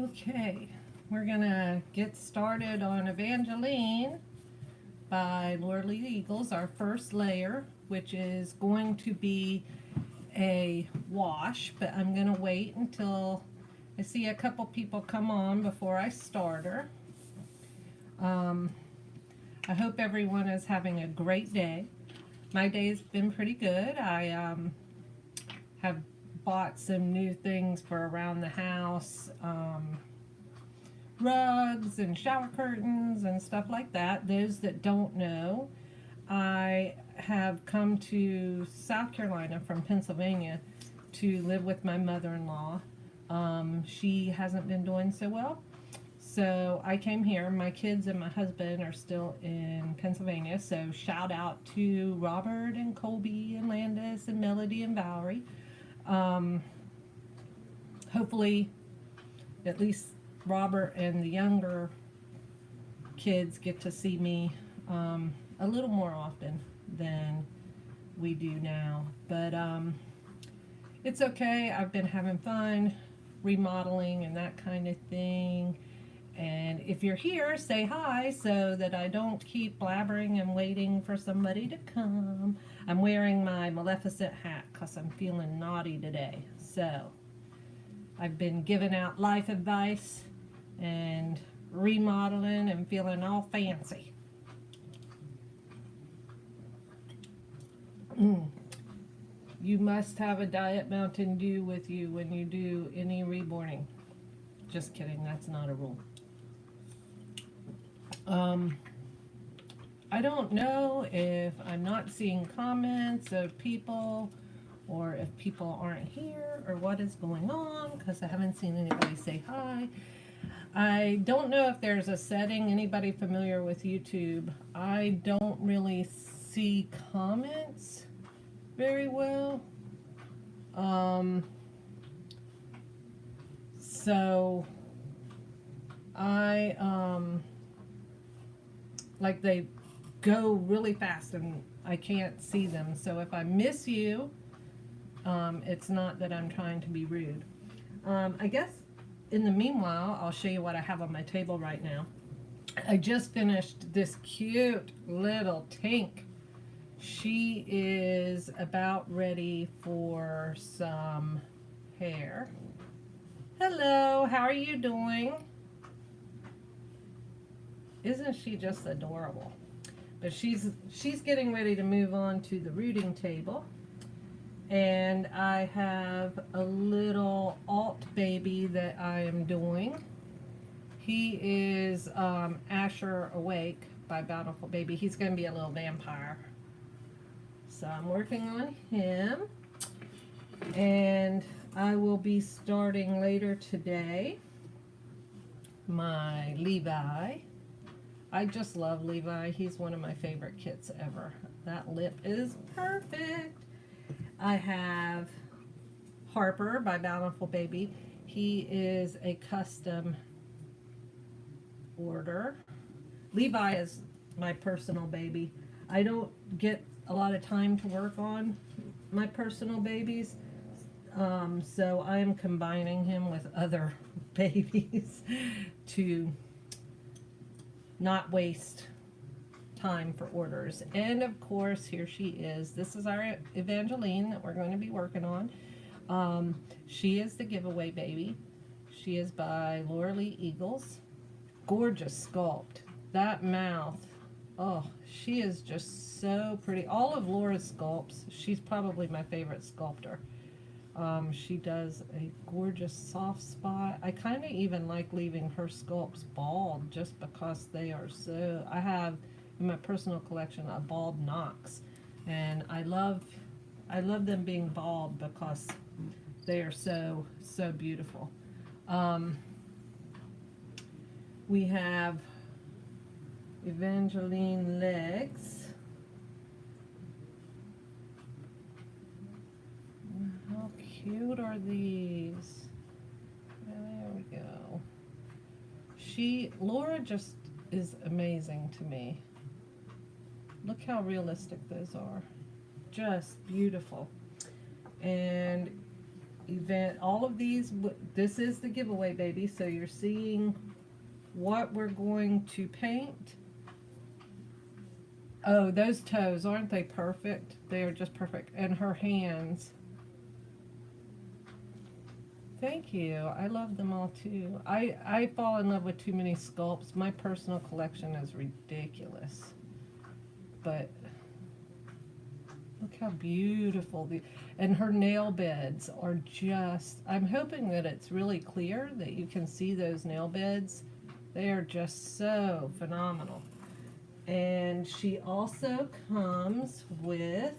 Okay, we're gonna get started on Evangeline by Lordly Eagles, our first layer, which is going to be a wash, but I'm gonna wait until I see a couple people come on before I start her. Um, I hope everyone is having a great day. My day's been pretty good. I have bought some new things for around the house. Rugs and shower curtains and stuff like that. Those that don't know, I have come to South Carolina from Pennsylvania to live with my mother-in-law. She hasn't been doing so well, so I came here. My kids and my husband are still in Pennsylvania, so shout out to Robert and Colby and Landis and Melody and Valerie. Um, Hopefully, at least Robert and the younger kids get to see me a little more often than we do now. But it's okay. I've been having fun remodeling and that kind of thing. And if you're here, say hi so that I don't keep blabbering and waiting for somebody to come. I'm wearing my Maleficent hat because I'm feeling naughty today. So I've been giving out life advice and remodeling and feeling all fancy. You must have a Diet Mountain Dew with you when you do any reborning. Just kidding, that's not a rule. I don't know if I'm not seeing comments of people or if people aren't here or what is going on because I haven't seen anybody say hi. I don't know if there's a setting, anybody familiar with YouTube? I don't really see comments very well. So I like they go really fast and I can't see them. So if I miss you, it's not that I'm trying to be rude. I guess in the meanwhile, I'll show you what I have on my table right now. I just finished this cute little tank. She is about ready for some hair. Hello, how are you doing? Isn't she just adorable? But she's getting ready to move on to the rooting table. And I have a little alt baby that I am doing. He is Asher Awake by Bountiful Baby. He's going to be a little vampire. So I'm working on him. And I will be starting later today my Levi. I just love Levi. He's one of my favorite kits ever. That lip is perfect. I have Harper by Bountiful Baby. He is a custom order. Levi is my personal baby. I don't get a lot of time to work on my personal babies, so I am combining him with other babies to not waste time for orders. And of course, here she is. This is our Evangeline that we're going to be working on. She is the giveaway baby. She is by Lordly Eagles. Gorgeous sculpt. That mouth. Oh, she is just so pretty. All of Laura's sculpts, she's probably my favorite sculptor. She does a gorgeous soft spot. I kind of even like leaving her sculpts bald just because they are so... I have in my personal collection a bald Knox, and I love them being bald because they are so beautiful. We have Evangeline legs. How cute are these? There we go. Laura just is amazing to me. Look how realistic those are. Just beautiful. And event. All of these, this is the giveaway, baby. So you're seeing what we're going to paint. Oh, those toes, aren't they perfect? They are just perfect. And her hands. Thank you. I love them all too. I fall in love with too many sculpts. My personal collection is ridiculous. But look how beautiful and her nail beds are just, I'm hoping that it's really clear that you can see those nail beds. They are just so phenomenal. And she also comes with,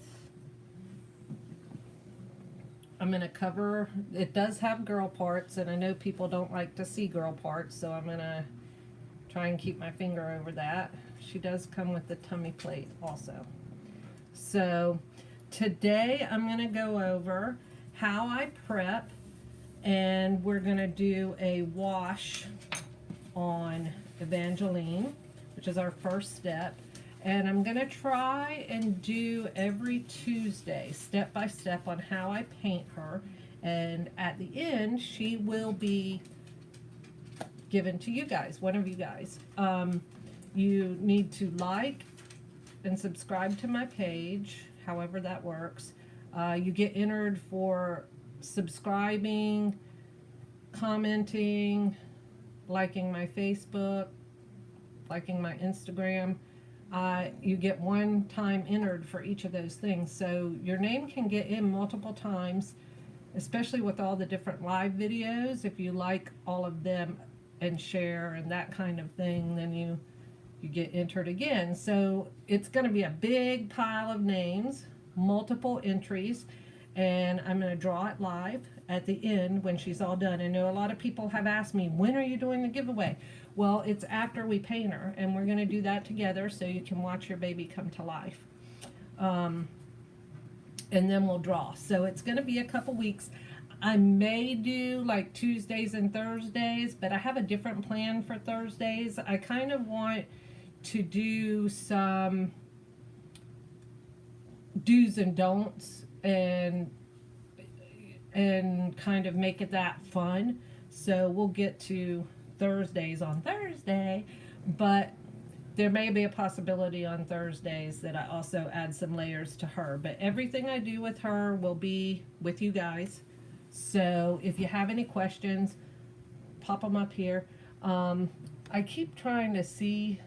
I'm going to cover, it does have girl parts, and I know people don't like to see girl parts, so I'm going to try and keep my finger over that. She does come with the tummy plate also. So today I'm going to go over how I prep, and we're going to do a wash on Evangeline, which is our first step. And I'm going to try and do every Tuesday, step by step, on how I paint her. And at the end, she will be given to you guys, one of you guys. You need to like and subscribe to my page, however that works. You get entered for subscribing, commenting, liking my Facebook, liking my Instagram. You get one time entered for each of those things. So your name can get in multiple times, especially with all the different live videos. If you like all of them and share and that kind of thing, then you get entered again. So it's going to be a big pile of names, multiple entries, and I'm going to draw it live at the end when she's all done. I know a lot of people have asked me, when are you doing the giveaway? Well, it's after we paint her, and we're going to do that together so you can watch your baby come to life. And then we'll draw. So it's going to be a couple weeks. I may do like Tuesdays and Thursdays, but I have a different plan for Thursdays. I kind of want to do some do's and don'ts and kind of make it that fun. So we'll get to Thursdays on Thursday, but there may be a possibility on Thursdays that I also add some layers to her. But everything I do with her will be with you guys. So if you have any questions, pop them up here. I keep trying to see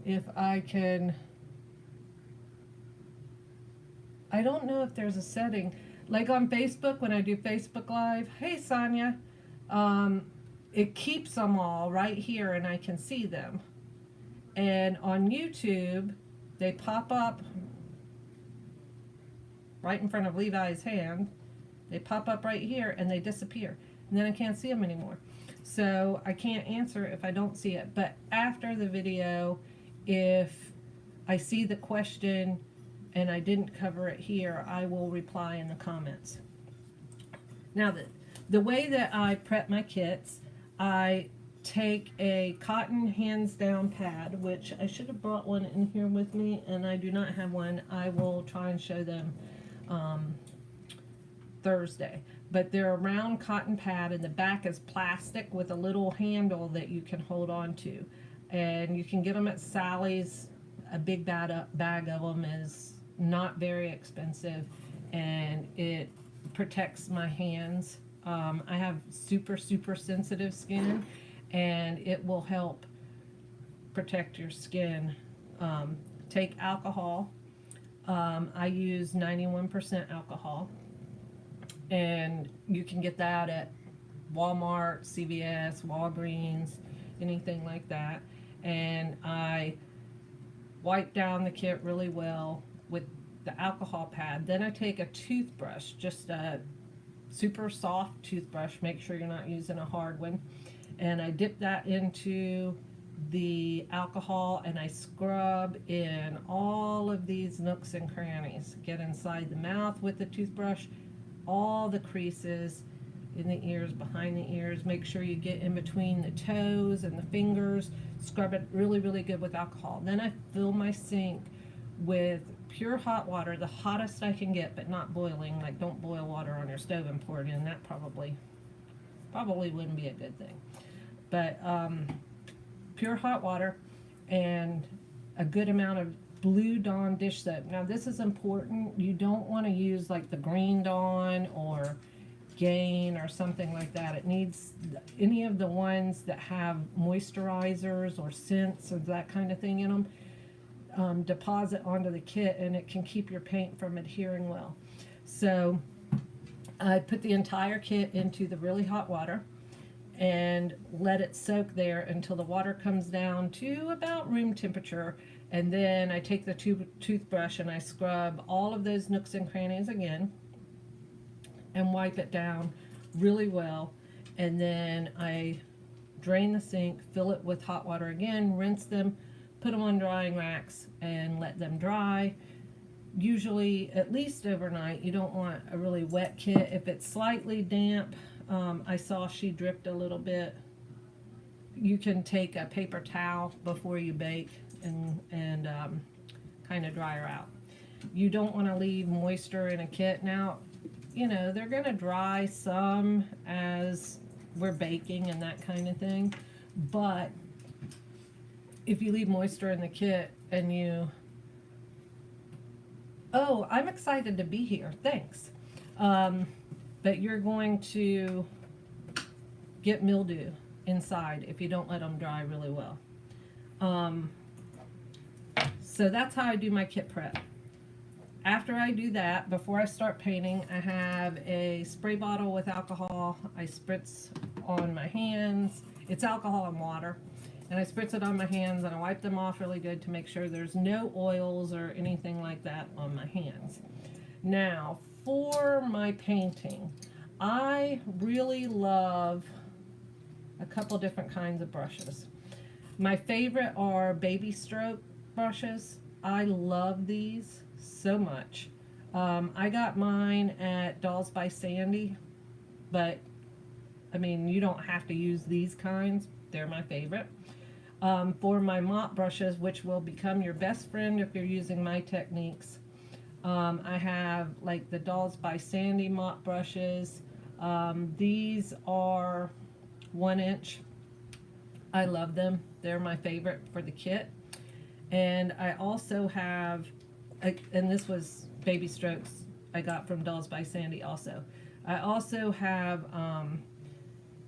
if I can, I don't know if there's a setting, like on Facebook when I do Facebook Live, hey Sonia, it keeps them all right here and I can see them. And on YouTube, they pop up right in front of Levi's hand. They pop up right here and they disappear. And then I can't see them anymore. So I can't answer if I don't see it. But after the video, if I see the question and I didn't cover it here, I will reply in the comments. Now, the way that I prep my kits, I take a cotton hands down pad, which I should have brought one in here with me, and I do not have one. I will try and show them Thursday. But they're a round cotton pad, and the back is plastic with a little handle that you can hold on to. And you can get them at Sally's. A big bag of them is not very expensive, and it protects my hands. I have super sensitive skin, and it will help protect your skin. Take alcohol. I use 91% alcohol, and you can get that at Walmart, CVS, Walgreens, anything like that. And I wipe down the kit really well with the alcohol pad. Then I take a toothbrush, just a super soft toothbrush, make sure you're not using a hard one, and I dip that into the alcohol and I scrub in all of these nooks and crannies. Get inside the mouth with the toothbrush, all the creases in the ears, behind the ears. Make sure you get in between the toes and the fingers. Scrub it really good with alcohol. Then I fill my sink with pure hot water, the hottest I can get, but not boiling. Like, don't boil water on your stove and pour it in. That probably wouldn't be a good thing. But pure hot water and a good amount of Blue Dawn dish soap. Now this is important. You don't want to use like the Green Dawn or Gain or something like that. It needs any of the ones that have moisturizers or scents or that kind of thing in them. Deposit onto the kit, and it can keep your paint from adhering well. So I put the entire kit into the really hot water and let it soak there until the water comes down to about room temperature. And then I take the toothbrush and I scrub all of those nooks and crannies again and wipe it down really well. And then I drain the sink, fill it with hot water again, rinse them, put them on drying racks and let them dry. Usually at least overnight. You don't want a really wet kit. If it's slightly damp, I saw she dripped a little bit, you can take a paper towel before you bake and kind of dry her out. You don't want to leave moisture in a kit. Now, you know, they're going to dry some as we're baking and that kind of thing, but if you leave moisture in the kit and you... Oh, I'm excited to be here. Thanks. But you're going to get mildew inside if you don't let them dry really well. So that's how I do my kit prep. After I do that, before I start painting, I have a spray bottle with alcohol. I spritz on my hands. It's alcohol and water. And I spritz it on my hands and I wipe them off really good to make sure there's no oils or anything like that on my hands. Now, for my painting, I really love a couple different kinds of brushes. My favorite are baby stroke brushes. I love these so much. I got mine at Dolls by Sandy, but I mean, you don't have to use these kinds. They're my favorite. For my mop brushes, which will become your best friend if you're using my techniques, I have like the Dolls by Sandy mop brushes. These are 1 inch. I love them. They're my favorite for the kit. And I also have, and this was Baby Strokes I got from Dolls by Sandy also. I also have,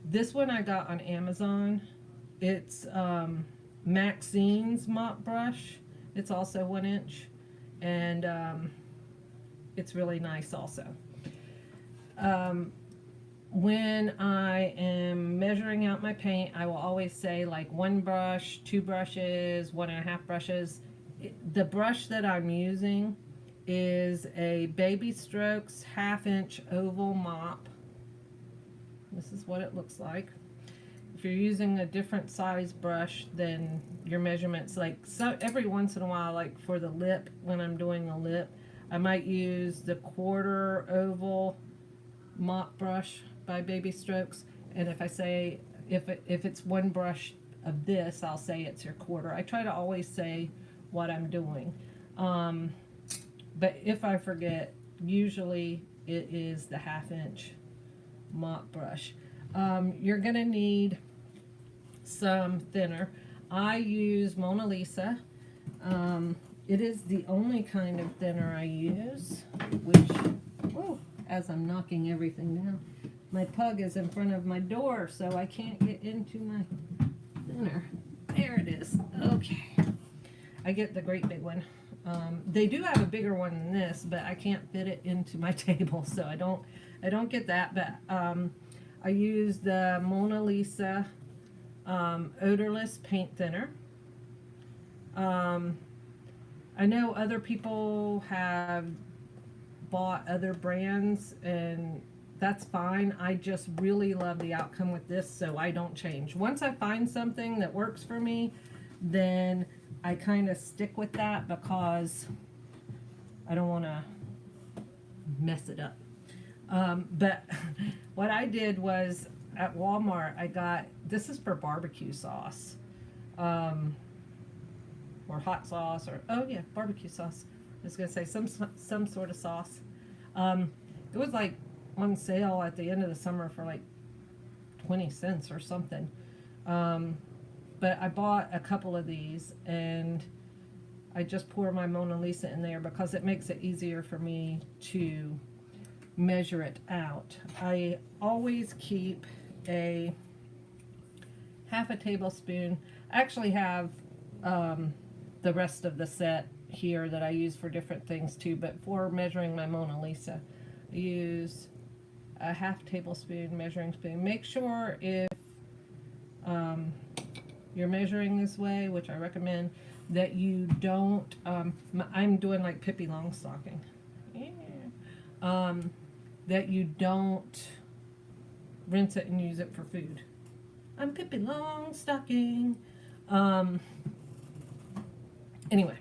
this one I got on Amazon. It's Maxine's mop brush. It's also 1 inch, and it's really nice also. When I am measuring out my paint, I will always say like 1 brush, 2 brushes, 1.5 brushes. The brush that I'm using is a Baby Strokes 1/2 inch oval mop. This is what it looks like. If you're using a different size brush, then your measurements, like, so every once in a while, like for the lip, when I'm doing a lip, I might use the 1/4 oval mop brush by Baby Strokes. And if I say, if it's 1 brush of this, I'll say it's your 1/4. I try to always say what I'm doing. But if I forget, usually it is the 1/2 inch mop brush. You're gonna need some thinner. I use Mona Lisa. It is the only kind of thinner I use, which, whoa, as I'm knocking everything down, my pug is in front of my door, so I can't get into my thinner. There it is. Okay. I get the great big one. They do have a bigger one than this, but I can't fit it into my table, so I don't get that. But I use the Mona Lisa odorless paint thinner. I know other people have bought other brands, and that's fine. I just really love the outcome with this, so I don't change. Once I find something that works for me, then I kind of stick with that because I don't want to mess it up. But what I did was at Walmart, I got, this is for barbecue sauce, or hot sauce, or, oh yeah, barbecue sauce. I was gonna say some sort of sauce. It was like on sale at the end of the summer for like 20 cents or something. But I bought a couple of these and I just pour my Mona Lisa in there because it makes it easier for me to measure it out. I always keep a half a tablespoon. I actually have the rest of the set here that I use for different things too, but for measuring my Mona Lisa, I use a half tablespoon measuring spoon. Make sure if you're measuring this way, which I recommend, that you don't, I'm doing like Pippi Longstocking, that you don't rinse it and use it for food. I'm Pippi Longstocking. Anyway,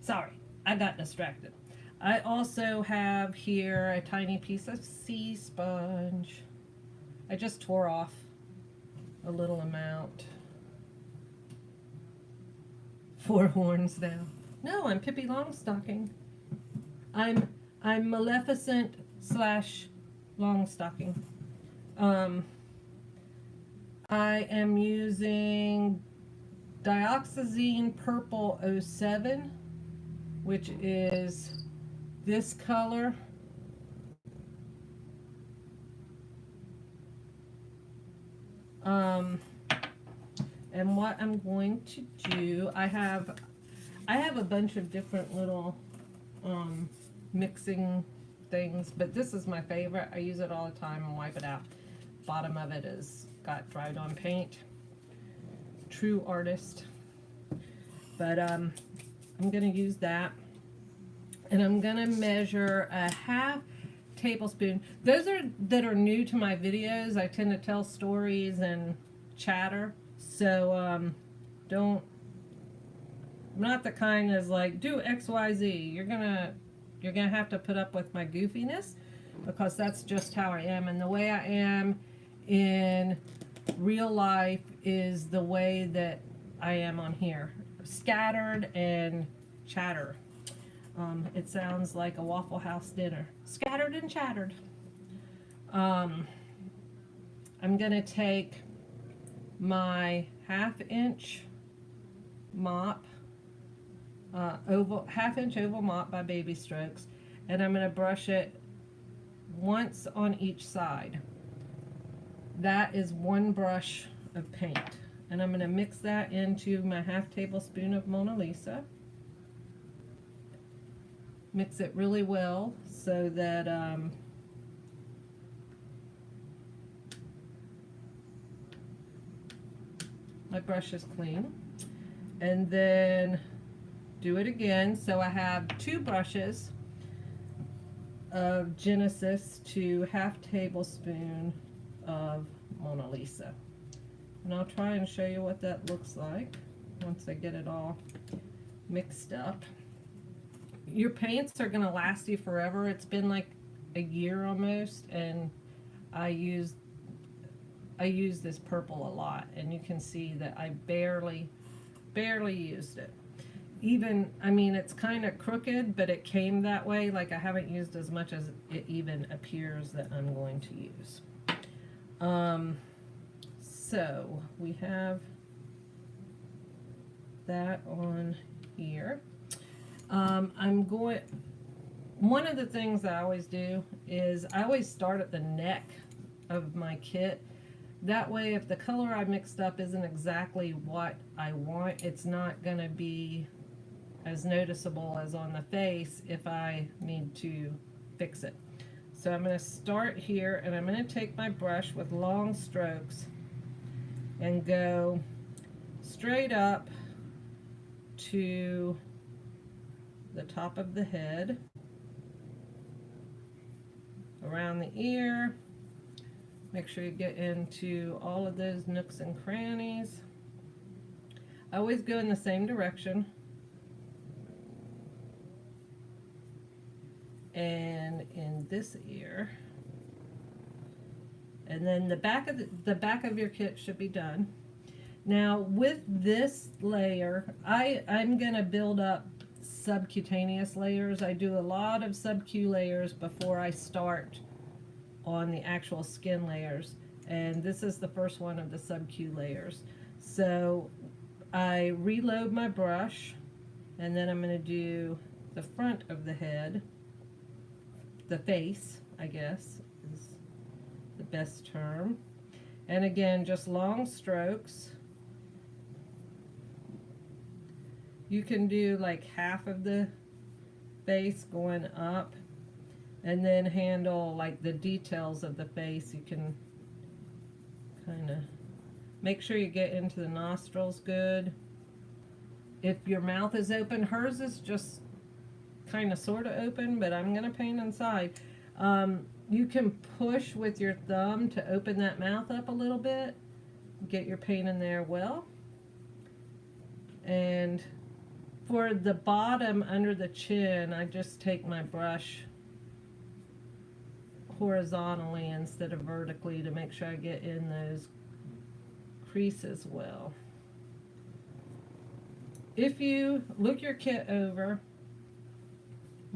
sorry, I got distracted. I also have here a tiny piece of sea sponge. I just tore off a little amount. 4 horns now. No, I'm Pippi Longstocking. I'm Maleficent / Longstocking. I am using Dioxazine Purple 07, which is this color. And what I'm going to do, I have a bunch of different little mixing things, but this is my favorite. I use it all the time and wipe it out. Bottom of it is got dried on paint. True artist. But I'm gonna use that, and I'm gonna measure a half tablespoon. Those that are new to my videos, I tend to tell stories and chatter, so I'm not the kind that's like do XYZ. You're gonna have to put up with my goofiness, because that's just how I am, and the way I am in real life is the way that I am on here. Scattered and chatter. It sounds like a Waffle House dinner. Scattered and chattered. I'm gonna take my half-inch mop, half-inch oval mop by Baby Strokes, and I'm gonna brush it once on each side. That is 1 brush of paint. And I'm going to mix that into my half tablespoon of Mona Lisa. Mix it really well so that my brush is clean. And then do it again. So I have 2 brushes of Genesis to half tablespoon of Mona Lisa. And I'll try and show you what that looks like once I get it all mixed up. Your paints are going to last you forever. It's been like a year almost, and I use this purple a lot, and you can see that I barely used it. Even, I mean, it's kind of crooked, but it came that way. Like, I haven't used as much as it even appears that I'm going to use. So we have that on here. One of the things I always do is I always start at the neck of my kit. That way, if the color I mixed up isn't exactly what I want, it's not going to be as noticeable as on the face if I need to fix it. So I'm going to start here, and I'm going to take my brush with long strokes and go straight up to the top of the head, around the ear. Make sure you get into all of those nooks and crannies. I always go in the same direction. And in this ear. And then the back of your kit should be done. Now with this layer, I'm gonna build up subcutaneous layers. I do a lot of sub-Q layers before I start on the actual skin layers. And this is the first one of the sub-Q layers. So I reload my brush, and then I'm going to do the front of the head, the face, I guess is the best term. And again, just long strokes. You can do like half of the face going up, and then handle like the details of the face. You can kind of make sure you get into the nostrils good. If your mouth is open, hers is just kind of sort of open, but I'm going to paint inside. You can push with your thumb to open that mouth up a little bit. Get your paint in there well. And for the bottom under the chin, I just take my brush horizontally instead of vertically to make sure I get in those creases well. If you look your kit over,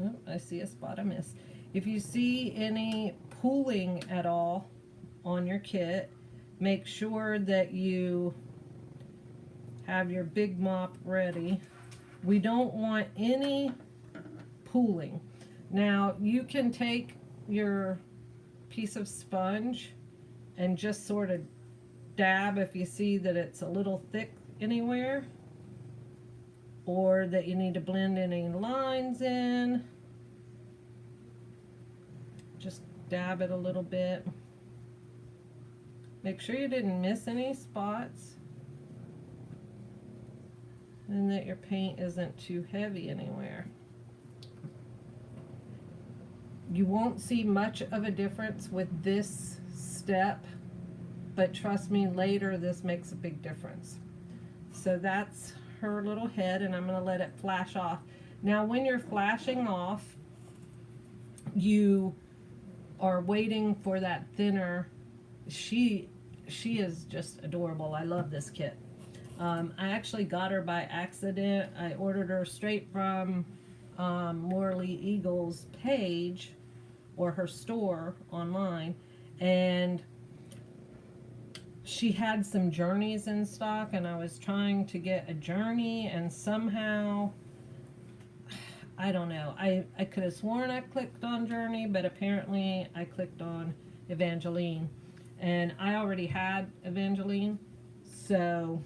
oh, I see a spot I missed. If you see any pooling at all on your kit, make sure that you have your big mop ready. We don't want any pooling. Now you can take your piece of sponge and just sort of dab if you see that it's a little thick anywhere, or that you need to blend any lines in. Just dab it a little bit. Make sure you didn't miss any spots, and that your paint isn't too heavy anywhere. You won't see much of a difference with this step, but trust me, later this makes a big difference. So that's her little head, and I'm going to let it flash off. Now when you're flashing off, you are waiting for that thinner. She is just adorable. I love this kit. I actually got her by accident. I ordered her straight from Morley Eagle's page, or her store online, and she had some journeys in stock, and I was trying to get a journey, and somehow, I don't know, I could have sworn I clicked on journey, but apparently I clicked on Evangeline, and I already had Evangeline, so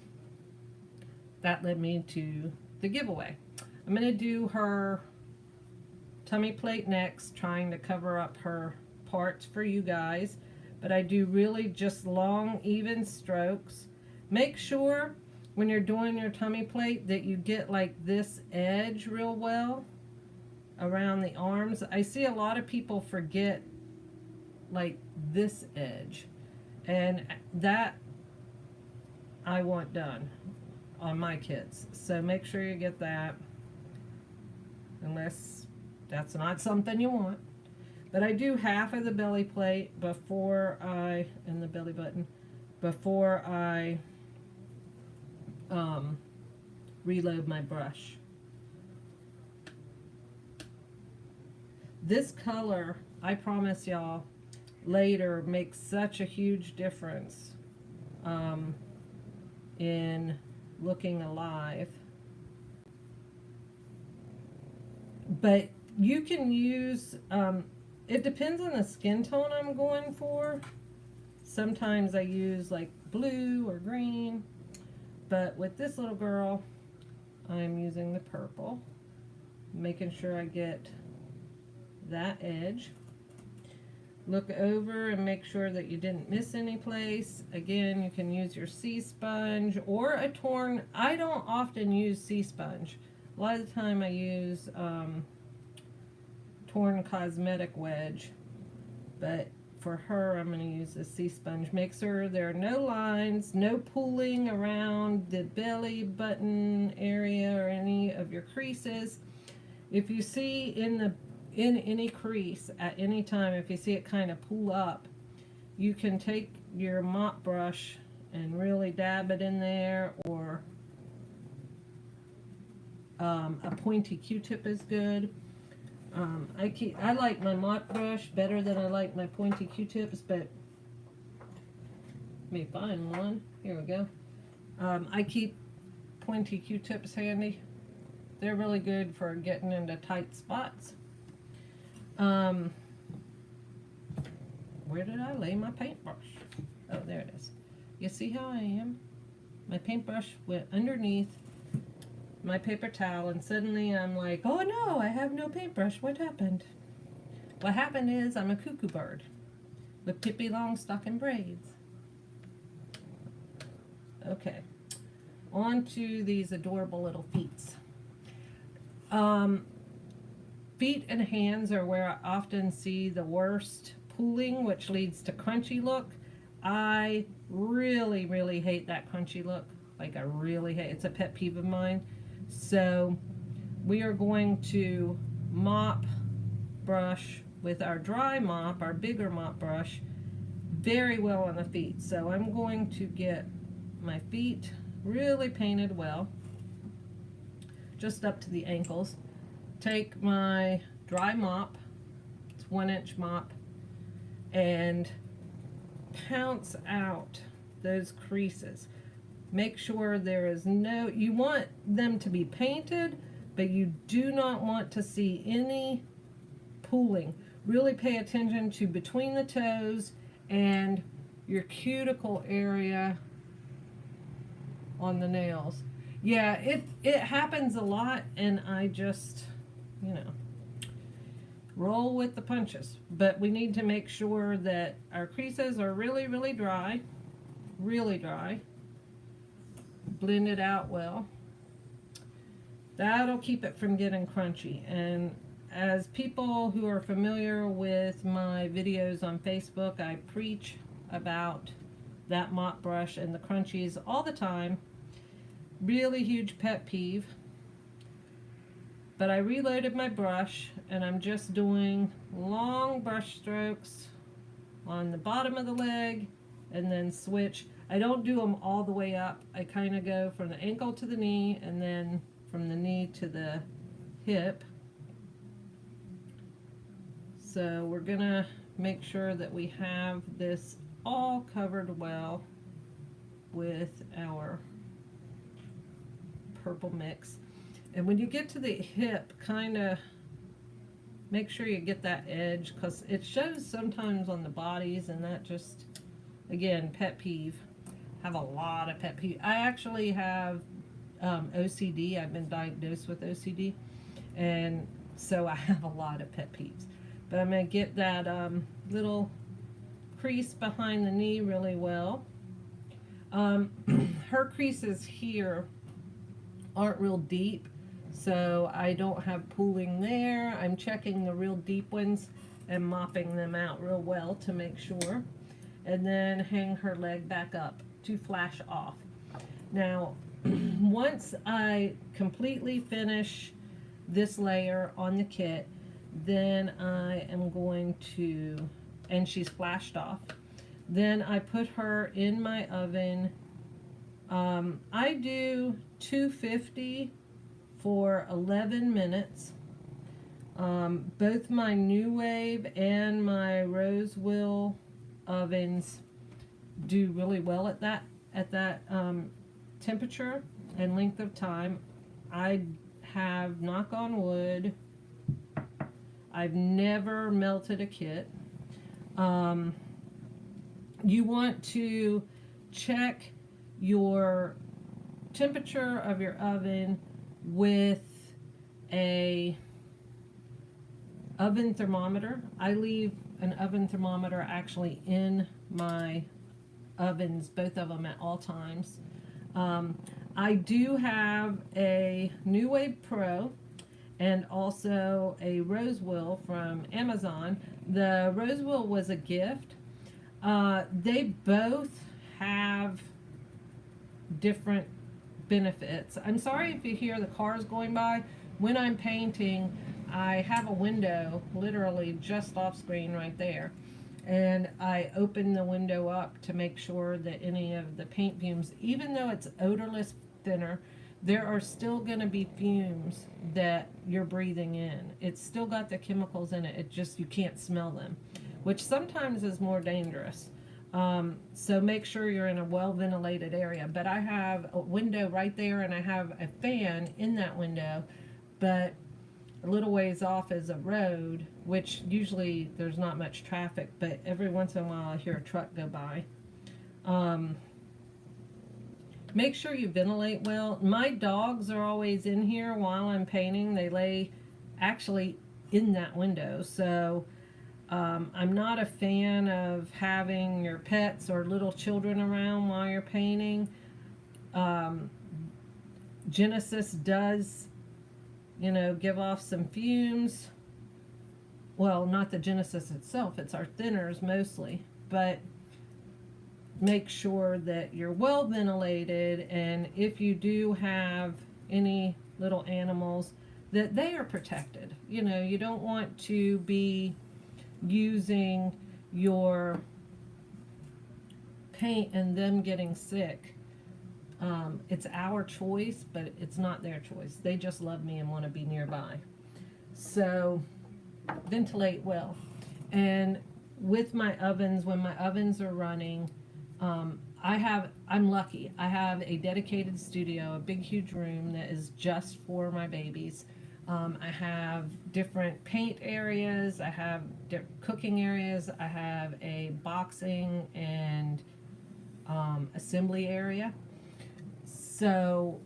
that led me to the giveaway. I'm going to do her tummy plate next, trying to cover up her parts for you guys, but I do really just long, even strokes. Make sure when you're doing your tummy plate that you get like this edge real well around the arms. I see a lot of people forget like this edge, and that I want done on my kits. So make sure you get that, unless that's not something you want. But I do half of the belly plate before I, and the belly button, before I reload my brush. This color, I promise y'all, later makes such a huge difference in looking alive. But you can use, it depends on the skin tone I'm going for. Sometimes I use like blue or green, but with this little girl, I'm using the purple, making sure I get that edge. Look over and make sure that you didn't miss any place. Again, you can use your sea sponge or a torn. I don't often use sea sponge. A lot of the time I use torn cosmetic wedge, but for her I'm going to use the sea sponge. Make sure there are no lines, no pooling around the belly button area or any of your creases. If you see in any crease at any time, if you see it kind of pool up, you can take your mop brush and really dab it in there, or A pointy Q-tip is good. I like my mop brush better than I like my pointy Q-tips, but let me find one. Here we go. I keep pointy Q-tips handy. They're really good for getting into tight spots. Where did I lay my paintbrush? Oh, there it is. You see how I am? My paintbrush went underneath my paper towel, and suddenly I'm like, oh no, I have no paintbrush. What happened? What happened is I'm a cuckoo bird with Pippi Longstocking braids. Okay, on to these adorable little feet. Feet and hands are where I often see the worst pooling, which leads to crunchy look. I really, really hate that crunchy look. Like, I really hate it. It's a pet peeve of mine. So we are going to mop brush with our dry mop, our bigger mop brush, very well on the feet. So I'm going to get my feet really painted well, just up to the ankles. Take my dry mop, it's 1-inch mop, and pounce out those creases. Make sure there is no, you want them to be painted, but you do not want to see any pooling. Really pay attention to between the toes and your cuticle area on the nails. Yeah, it happens a lot, and I just, you know, roll with the punches. But we need to make sure that our creases are really, really dry. Really dry. Blend it out well. That'll keep it from getting crunchy. And as people who are familiar with my videos on Facebook, I preach about that mop brush and the crunchies all the time. Really huge pet peeve. But I reloaded my brush, and I'm just doing long brush strokes on the bottom of the leg and then switch. I don't do them all the way up. I kind of go from the ankle to the knee and then from the knee to the hip. So we're gonna make sure that we have this all covered well with our purple mix. And when you get to the hip, kind of make sure you get that edge, because it shows sometimes on the bodies, and that just, again, pet peeve. Have a lot of pet peeve. I actually have OCD. I've been diagnosed with OCD, and so I have a lot of pet peeves. But I'm going to get that little crease behind the knee really well. Her creases here aren't real deep, so I don't have pooling there. I'm checking the real deep ones and mopping them out real well to make sure. And then hang her leg back up to flash off. Now, once I completely finish this layer on the kit, then I am going to, and she's flashed off, then I put her in my oven. I do 250 for 11 minutes. Both my New Wave and my Rosewill ovens do really well at that temperature and length of time. I have, knock on wood, I've never melted a kit. You want to check your temperature of your oven with a oven thermometer. I leave an oven thermometer actually in my ovens, both of them, at all times. I do have a New Wave Pro and also a Rosewill from Amazon. The Rosewill was a gift. They both have different benefits. I'm sorry if you hear the cars going by. When I'm painting, I have a window literally just off screen right there, and I open the window up to make sure that any of the paint fumes, even though it's odorless thinner, there are still going to be fumes that you're breathing in. It's still got the chemicals in it. It just, you can't smell them, which sometimes is more dangerous. So make sure you're in a well ventilated area. But I have a window right there and I have a fan in that window, but a little ways off is a road, which usually there's not much traffic, but every once in a while I hear a truck go by. Make sure you ventilate well. My dogs are always in here while I'm painting. They lay actually in that window. So I'm not a fan of having your pets or little children around while you're painting. Genesis does, you know, give off some fumes. Well, not the Genesis itself, it's our thinners mostly. But make sure that you're well ventilated, and if you do have any little animals, that they are protected. You know, you don't want to be using your paint and them getting sick. It's our choice, but it's not their choice. They just love me and want to be nearby. So ventilate well. And with my ovens, when my ovens are running, I'm lucky. I have a dedicated studio, a big, huge room that is just for my babies. I have different paint areas. I have cooking areas. I have a boxing and assembly area. So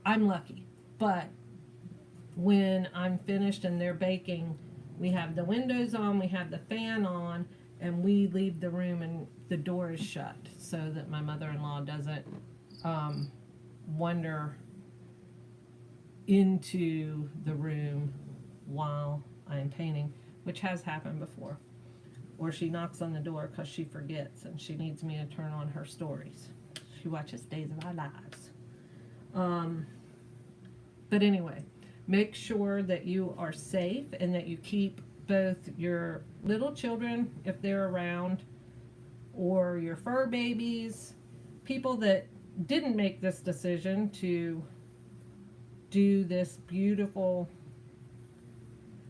I'm lucky. But when I'm finished and they're baking, we have the windows on, we have the fan on, and we leave the room and the door is shut so that my mother-in-law doesn't wander into the room while I'm painting, which has happened before. Or she knocks on the door because she forgets and she needs me to turn on her stories. She watches Days of Our Lives. But anyway, make sure that you are safe and that you keep both your little children, if they're around, or your fur babies, people that didn't make this decision to do this beautiful.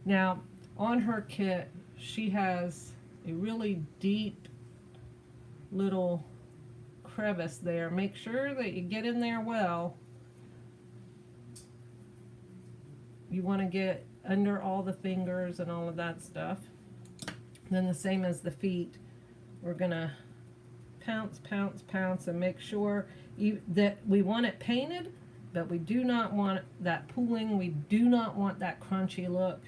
Now, on her kit, she has a really deep little crevice there. Make sure that you get in there well. You want to get under all the fingers and all of that stuff. Then the same as the feet, we're gonna pounce, pounce, pounce, and make sure that we want it painted, but we do not want that pooling. We do not want that crunchy look.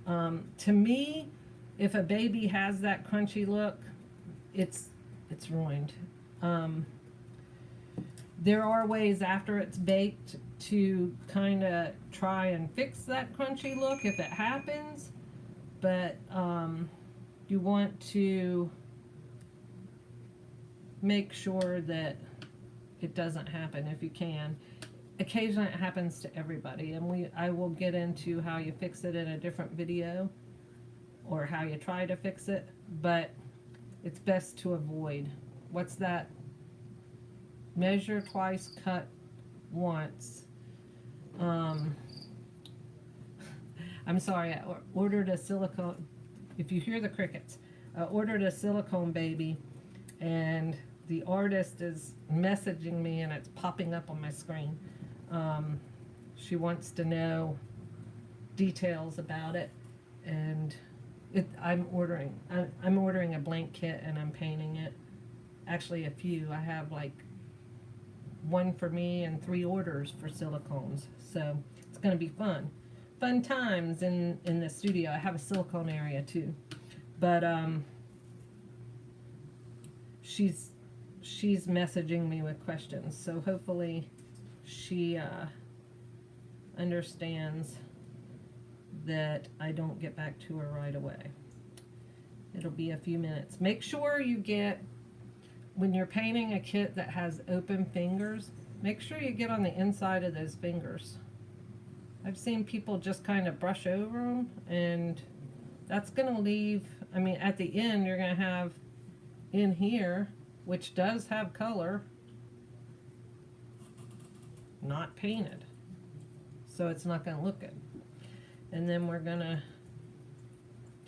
To me, if a baby has that crunchy look, it's ruined. There are ways after it's baked to kind of try and fix that crunchy look if it happens, but you want to make sure that it doesn't happen if you can. Occasionally it happens to everybody, and I will get into how you fix it in a different video, or how you try to fix it, but it's best to avoid. What's that? Measure twice, cut once. I'm sorry, I ordered a silicone. If you hear the crickets, I ordered a silicone baby, and the artist is messaging me, and it's popping up on my screen. She wants to know details about it, and I'm ordering a blank kit, and I'm painting it. Actually, a few. I have like one for me and 3 orders for silicones, so it's going to be fun times in the studio. I have a silicone area too, but she's messaging me with questions, so hopefully she understands that I don't get back to her right away. It'll be a few minutes. Make sure you get, when you're painting a kit that has open fingers, make sure you get on the inside of those fingers. I've seen people just kind of brush over them, and that's going to leave, I mean, at the end you're going to have in here, which does have color, not painted. so it's not going to look good. And then we're going to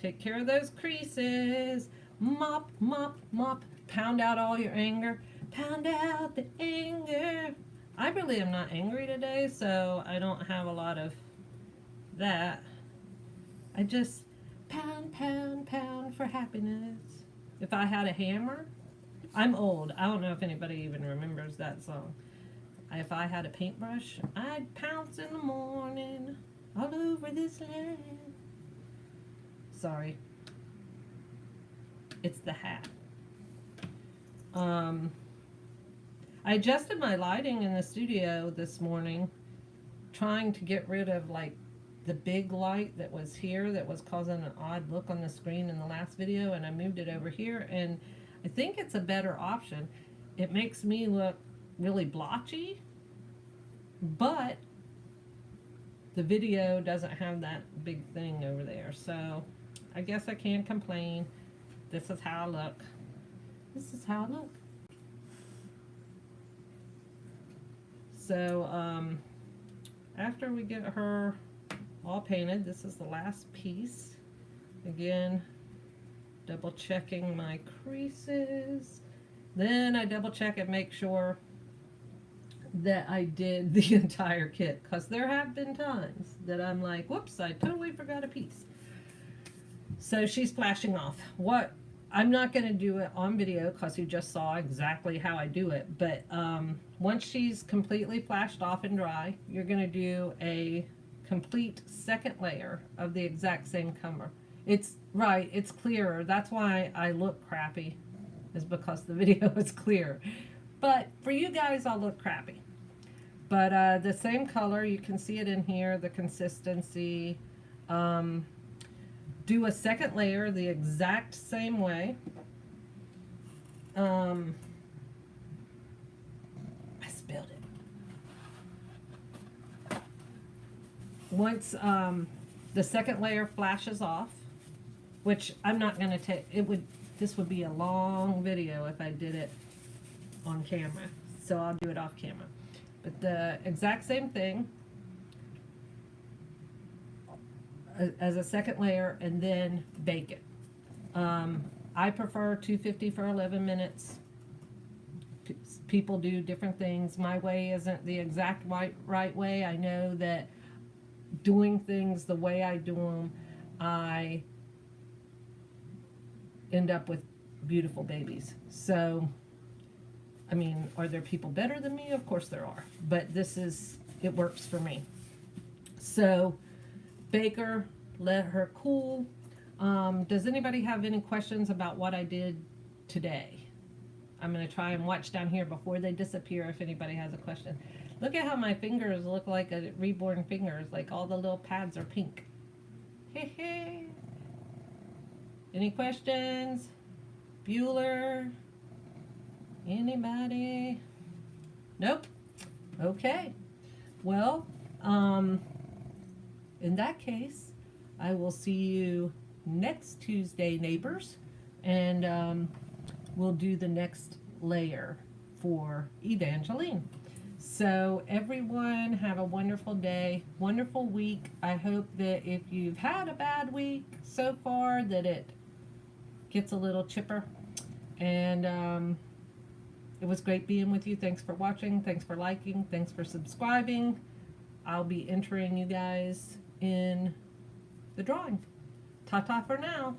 take care of those creases. Mop, mop, mop. Pound out all your anger. Pound out the anger. I really am not angry today, so I don't have a lot of that. I just pound, pound, pound for happiness. If I had a hammer, I'm old. I don't know if anybody even remembers that song. If I had a paintbrush, I'd pounce in the morning all over this land. Sorry. It's the hat. I adjusted my lighting in the studio this morning, trying to get rid of like the big light that was here that was causing an odd look on the screen in the last video, and I moved it over here, and I think it's a better option. It makes me look really blotchy, but the video doesn't have that big thing over there, so I guess I can't complain. This is how I look. This is how I look. So after we get her all painted, this is the last piece. Again, double checking my creases. Then I double check and make sure that I did the entire kit, because there have been times that I'm like, whoops, I totally forgot a piece. So she's flashing off. What I'm not going to do it on video because you just saw exactly how I do it, but once she's completely flashed off and dry, you're going to do a complete second layer of the exact same color. It's right, it's clearer. That's why I look crappy, is because the video is clear. But for you guys, I'll look crappy. But the same color, you can see it in here, the consistency. Do a second layer the exact same way. I spilled it. Once the second layer flashes off, which I'm not going to take, this would be a long video if I did it on camera, so I'll do it off camera. But the exact same thing as a second layer, and then bake it. I prefer 250 for 11 minutes. People do different things. My way isn't the exact right way. I know that doing things the way I do them, I end up with beautiful babies. So, I mean, are there people better than me? Of course there are. But it works for me. So, bake her, let her cool. Does anybody have any questions about what I did today? I'm going to try and watch down here before they disappear if anybody has a question. Look at how my fingers look like a reborn fingers, like all the little pads are pink. Hey, hey. Any questions? Bueller? Anybody? Nope. Okay. Well, in that case, I will see you next Tuesday, neighbors, and we'll do the next layer for Evangeline. So everyone have a wonderful day, wonderful week. I hope that if you've had a bad week so far, that it gets a little chipper. And it was great being with you. Thanks for watching. Thanks for liking. Thanks for subscribing. I'll be entering you guys in the drawing. Ta-ta for now.